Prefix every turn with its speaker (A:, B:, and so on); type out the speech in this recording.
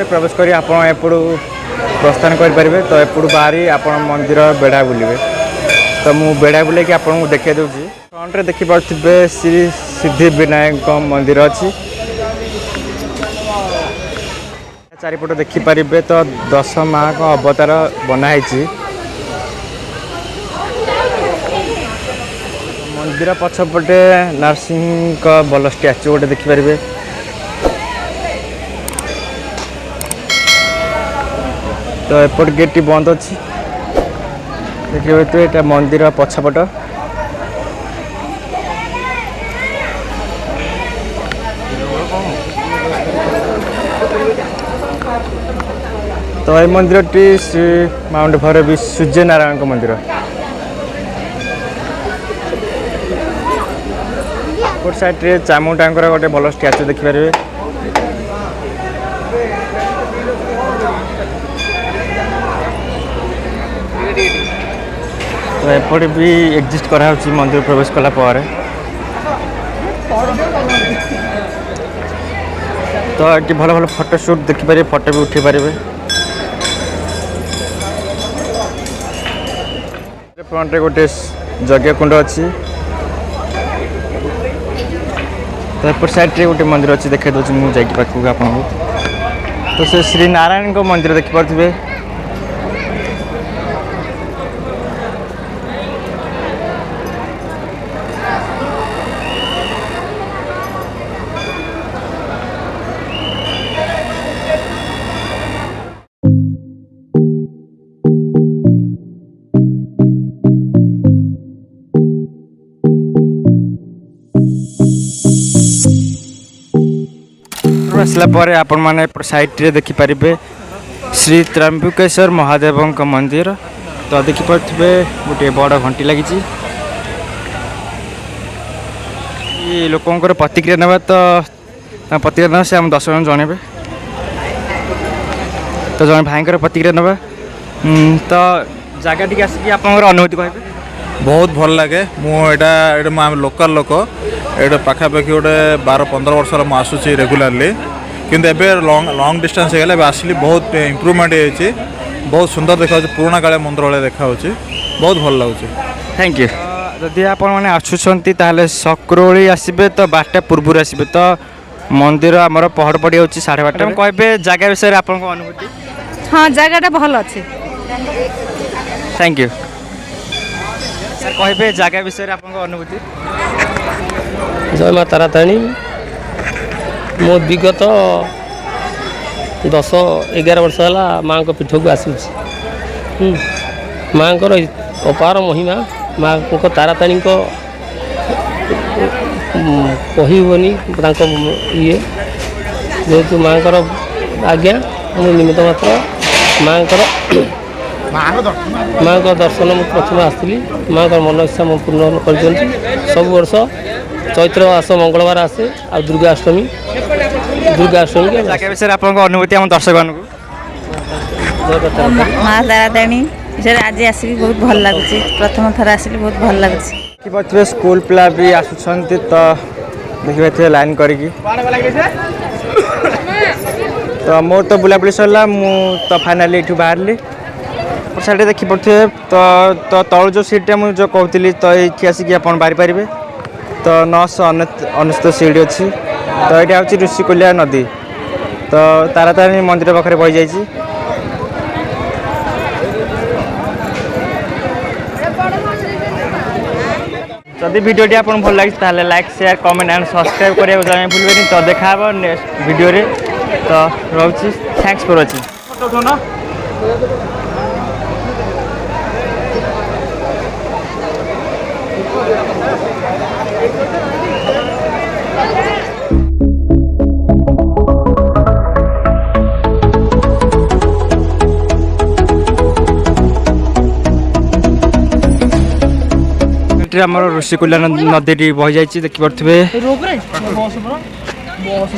A: प्रवेश करी आपण एपड़ू प्रस्थान करें तो एपड़ू बाहरी आपण मंदिर बेढ़ा बुलिए तो मु बेढ़ा बुले कि आपको देखा दूसरी फ्रंट रे देखि पारे श्री सिद्धि विनायक मंदिर अच्छी चारिपट देखिपारे तो 10 माँ का अवतार बनाई मंदिर पछपटे नरसिंह का भल स्टैच्यू गोटे देखिपारे तो एपट गेट टी बंद अच्छी देखिए तो ये मंदिर पछपट तो ये मंदिर टी श्री माउंट भैरवी सूर्य नारायण मंदिर गोटे साइड रे चामुंडा गोटे भल स्टैच्यू देखिपारे तो एपटे भी एग्जिस्ट करा मंदिर प्रवेश कला तो ये भल भल फोटो शूट देखिपारे फोटो भी उठे पारे फ्रंट रे गोटे यज्ञ कुंड अच्छी तो एपट साइड रे गोटे मंदिर अच्छी देखा दूसरी मुझे पाखक आपको तो से श्री नारायण को मंदिर देखिपे आसला आपण मैंने साइड रे देखिपारे श्री त्र्यंबकेश्वर महादेव मंदिर तो देखिपे गोटे बड़ घंटी लगी लोकंर प्रतिक्रिया ना तो प्रतिक्रिया ना से आम 10 जन जनइबे तो जन भाई प्रतिक्रिया ना तो जगह टी आसिक आप अनुभूति कहे
B: बहुत भल लगे मुझे लोकल लोक ये पाखापाखि गोटे 12-15 वर्ष मुझे रेगुलाली किंतु एबे लॉन्ग डिस्टेंस हो गला आसली बहुत इम्प्रूवमेंट होती बहुत सुंदर देखा पुराणा कालिया मंदिर भाई देखा बहुत भल लगुच
A: थैंक यू जदि आपने आसुँच सकरोली आसबे तो 12टा पूर्व आसबे तो मंदिर आमर पहड़ पड़ी हो 12:30 कहे जगह विषय आप अनुभूति
C: हाँ जगह भल अच्छे
A: थैंक यू सर कहे जगह विषय आप अनुभूति
D: जय माँ ताराताणी मो विगत 10-11 वर्ष है माँ को पीठ को आसूँ माँ को अपार महिमा माँ को ताराताणी को कहबनी ये जेहेतु माँ आज्ञा निमित्त मात्र माँ को दर्शन मुझे प्रथम आसती माँ का मन इच्छा मुझे पूर्ण कर सब वर्ष चैत्र मास मंगलवार आसे आ दुर्गाष्टमी के
A: जगह विषय आप अनुभूति आम दर्शक
C: माँ ताराताणी आज आसिक बहुत भल लगुच प्रथम थर आसिक बहुत भल लगुच
A: स्कूल पिला भी आसुँच तो देखिए लाइन कर तो मोर तो बुलाबुली सरला मु तो फाइनाली ये बाहर साइड देखी पड़े तो तल जो सीटा मुझे कहती तो ये आसिक आप बाहरी पारे तो 919 सीढ़ी अच्छी तो ये हूँ ऋषिकुलिया नदी तो तारातारिणी मंदिर पाखे बही जाइए जदि भिडियोटी आप भल लगी like share comment and subscribe करने को भूलें तो देखा नेक्स्ट वीडियो रे तो रोची थैंक्स फॉर वाचिंग। आमर ऋषिकुल्या नदी बही जाइए देखिपे बस